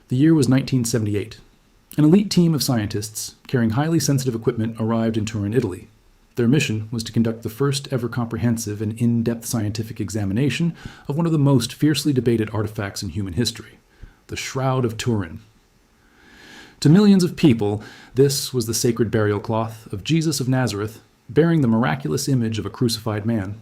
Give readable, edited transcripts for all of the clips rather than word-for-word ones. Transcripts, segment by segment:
The year was 1978. An elite team of scientists carrying highly sensitive equipment arrived in Turin, Italy. Their mission was to conduct the first ever comprehensive and in-depth scientific examination of one of the most fiercely debated artifacts in human history, the Shroud of Turin. To millions of people, this was the sacred burial cloth of Jesus of Nazareth, bearing the miraculous image of a crucified man.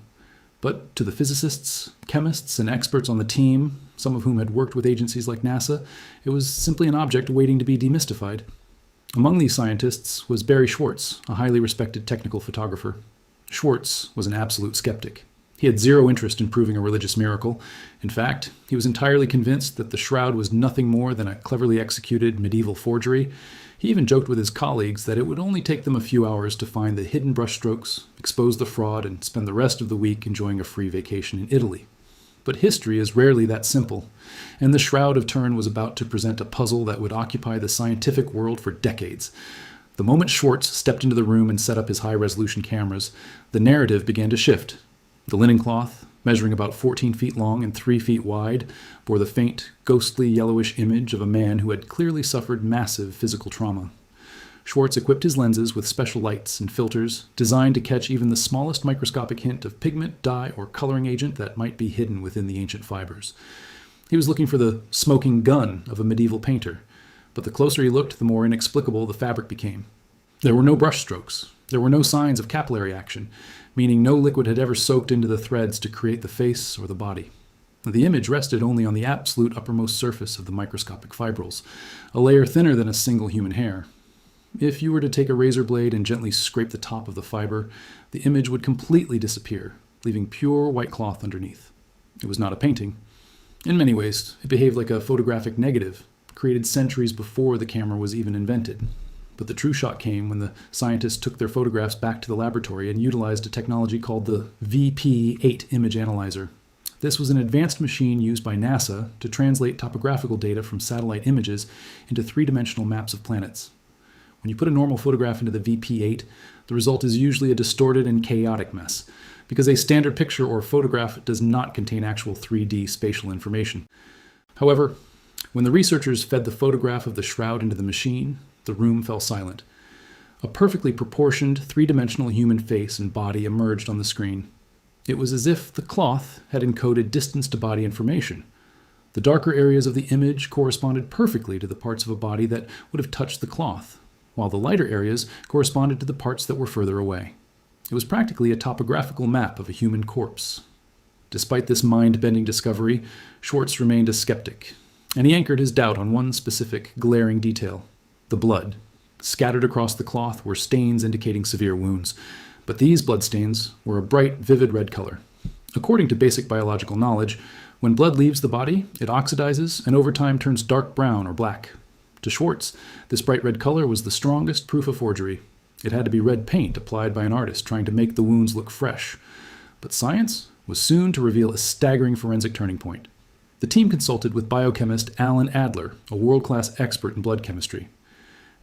But to the physicists, chemists, and experts on the team, some of whom had worked with agencies like NASA, it was simply an object waiting to be demystified. Among these scientists was Barry Schwartz, a highly respected technical photographer. Schwartz was an absolute skeptic. He had zero interest in proving a religious miracle. In fact, he was entirely convinced that the shroud was nothing more than a cleverly executed medieval forgery. He even joked with his colleagues that it would only take them a few hours to find the hidden brushstrokes, expose the fraud, and spend the rest of the week enjoying a free vacation in Italy. But history is rarely that simple, and the Shroud of Turin was about to present a puzzle that would occupy the scientific world for decades. The moment Schwartz stepped into the room and set up his high-resolution cameras, the narrative began to shift. The linen cloth, measuring about 14 feet long and 3 feet wide, bore the faint, ghostly yellowish image of a man who had clearly suffered massive physical trauma. Schwartz equipped his lenses with special lights and filters designed to catch even the smallest microscopic hint of pigment, dye, or coloring agent that might be hidden within the ancient fibers. He was looking for the smoking gun of a medieval painter, but the closer he looked, the more inexplicable the fabric became. There were no brushstrokes. There were no signs of capillary action, meaning no liquid had ever soaked into the threads to create the face or the body. The image rested only on the absolute uppermost surface of the microscopic fibrils, a layer thinner than a single human hair. If you were to take a razor blade and gently scrape the top of the fiber, the image would completely disappear, leaving pure white cloth underneath. It was not a painting. In many ways, it behaved like a photographic negative, created centuries before the camera was even invented. But the true shock came when the scientists took their photographs back to the laboratory and utilized a technology called the VP-8 image analyzer. This was an advanced machine used by NASA to translate topographical data from satellite images into three-dimensional maps of planets. When you put a normal photograph into the VP-8, the result is usually a distorted and chaotic mess, because a standard picture or photograph does not contain actual 3D spatial information. However, when the researchers fed the photograph of the shroud into the machine, the room fell silent. A perfectly proportioned, three-dimensional human face and body emerged on the screen. It was as if the cloth had encoded distance-to-body information. The darker areas of the image corresponded perfectly to the parts of a body that would have touched the cloth, while the lighter areas corresponded to the parts that were further away. It was practically a topographical map of a human corpse. Despite this mind-bending discovery, Schwartz remained a skeptic, and he anchored his doubt on one specific, glaring detail: the blood. Scattered across the cloth were stains indicating severe wounds, but these bloodstains were a bright, vivid red color. According to basic biological knowledge, when blood leaves the body, it oxidizes and over time turns dark brown or black. To Schwartz, this bright red color was the strongest proof of forgery. It had to be red paint applied by an artist trying to make the wounds look fresh. But science was soon to reveal a staggering forensic turning point. The team consulted with biochemist Alan Adler, a world-class expert in blood chemistry.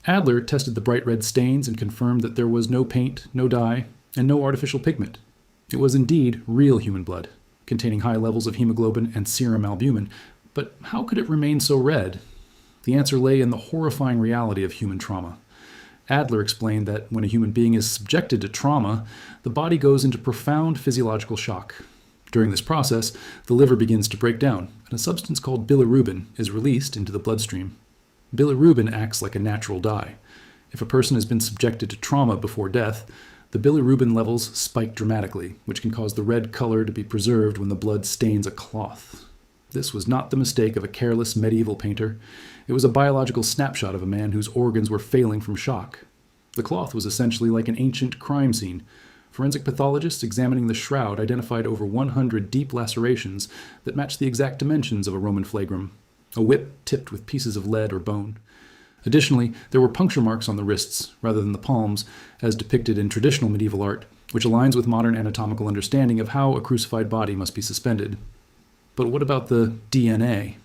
Adler tested the bright red stains and confirmed that there was no paint, no dye, and no artificial pigment. It was indeed real human blood, containing high levels of hemoglobin and serum albumin. But how could it remain so red? The answer lay in the horrifying reality of human trauma. Adler explained that when a human being is subjected to trauma, the body goes into profound physiological shock. During this process, the liver begins to break down, and a substance called bilirubin is released into the bloodstream. Bilirubin acts like a natural dye. If a person has been subjected to trauma before death, the bilirubin levels spike dramatically, which can cause the red color to be preserved when the blood stains a cloth. This was not the mistake of a careless medieval painter. It was a biological snapshot of a man whose organs were failing from shock. The cloth was essentially like an ancient crime scene. Forensic pathologists examining the shroud identified over 100 deep lacerations that matched the exact dimensions of a Roman flagrum, a whip tipped with pieces of lead or bone. Additionally, there were puncture marks on the wrists rather than the palms, as depicted in traditional medieval art, which aligns with modern anatomical understanding of how a crucified body must be suspended. But what about the DNA?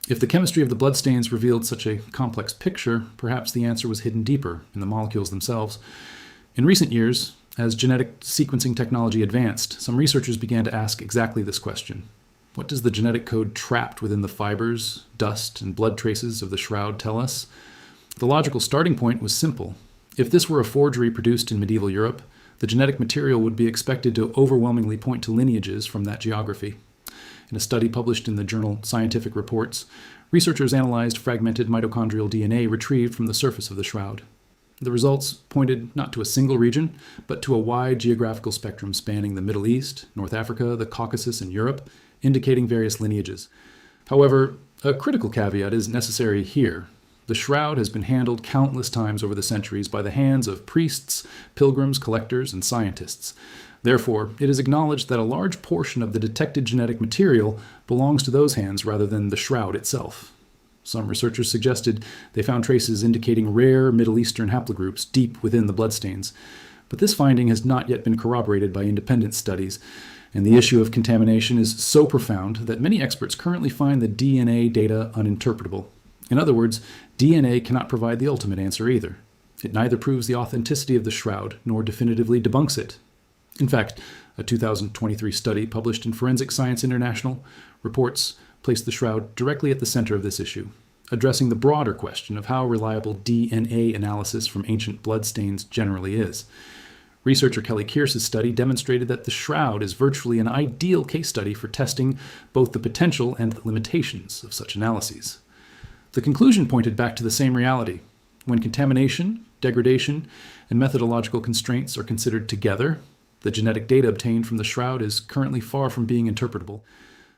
If the chemistry of the bloodstains revealed such a complex picture, perhaps the answer was hidden deeper in the molecules themselves. In recent years, as genetic sequencing technology advanced, some researchers began to ask exactly this question. What does the genetic code trapped within the fibers, dust, and blood traces of the shroud tell us? The logical starting point was simple. If this were a forgery produced in medieval Europe, the genetic material would be expected to overwhelmingly point to lineages from that geography. In a study published in the journal Scientific Reports, researchers analyzed fragmented mitochondrial DNA retrieved from the surface of the shroud. The results pointed not to a single region, but to a wide geographical spectrum spanning the Middle East, North Africa, the Caucasus, and Europe, indicating various lineages. However, a critical caveat is necessary here. The shroud has been handled countless times over the centuries by the hands of priests, pilgrims, collectors, and scientists. Therefore, it is acknowledged that a large portion of the detected genetic material belongs to those hands rather than the shroud itself. Some researchers suggested they found traces indicating rare Middle Eastern haplogroups deep within the bloodstains, but this finding has not yet been corroborated by independent studies, and the issue of contamination is so profound that many experts currently find the DNA data uninterpretable. In other words, DNA cannot provide the ultimate answer either. It neither proves the authenticity of the shroud nor definitively debunks it. In fact, a 2023 study published in Forensic Science International reports placed the shroud directly at the center of this issue, addressing the broader question of how reliable DNA analysis from ancient bloodstains generally is. Researcher Kelly Kearse's study demonstrated that the shroud is virtually an ideal case study for testing both the potential and the limitations of such analyses. The conclusion pointed back to the same reality. When contamination, degradation, and methodological constraints are considered together, the genetic data obtained from the shroud is currently far from being interpretable.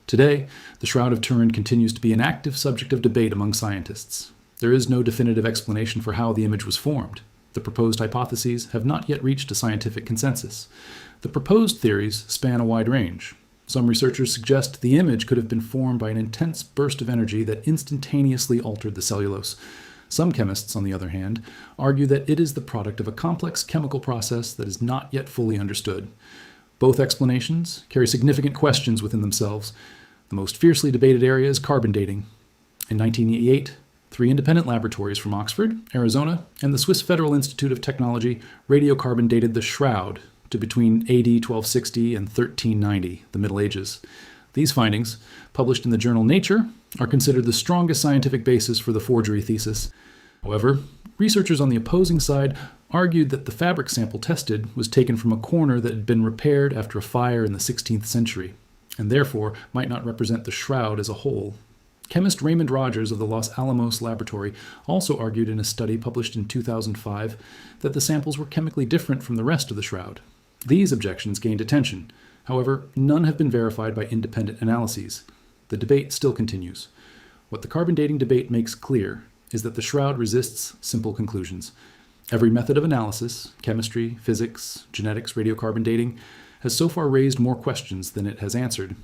Today, the Shroud of Turin continues to be an active subject of debate among scientists. There is no definitive explanation for how the image was formed. The proposed hypotheses have not yet reached a scientific consensus. The proposed theories span a wide range. Some researchers suggest the image could have been formed by an intense burst of energy that instantaneously altered the cellulose. Some chemists, on the other hand, argue that it is the product of a complex chemical process that is not yet fully understood. Both explanations carry significant questions within themselves. The most fiercely debated area is carbon dating. In 1988, 3 independent laboratories from Oxford, Arizona, and the Swiss Federal Institute of Technology radiocarbon dated the shroud to between AD 1260 and 1390, the Middle Ages. These findings, published in the journal Nature, are considered the strongest scientific basis for the forgery thesis. However, researchers on the opposing side argued that the fabric sample tested was taken from a corner that had been repaired after a fire in the 16th century, and therefore might not represent the shroud as a whole. Chemist Raymond Rogers of the Los Alamos Laboratory also argued in a study published in 2005 that the samples were chemically different from the rest of the shroud. These objections gained attention. However, none have been verified by independent analyses. The debate still continues. What the carbon dating debate makes clear is that the shroud resists simple conclusions. Every method of analysis, chemistry, physics, genetics, radiocarbon dating, has so far raised more questions than it has answered.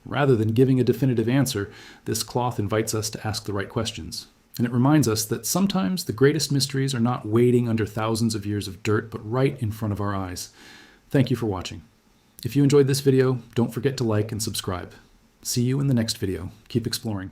Rather than giving a definitive answer, this cloth invites us to ask the right questions. And it reminds us that sometimes the greatest mysteries are not waiting under thousands of years of dirt, but right in front of our eyes. Thank you for watching. If you enjoyed this video, don't forget to like and subscribe. See you in the next video. Keep exploring.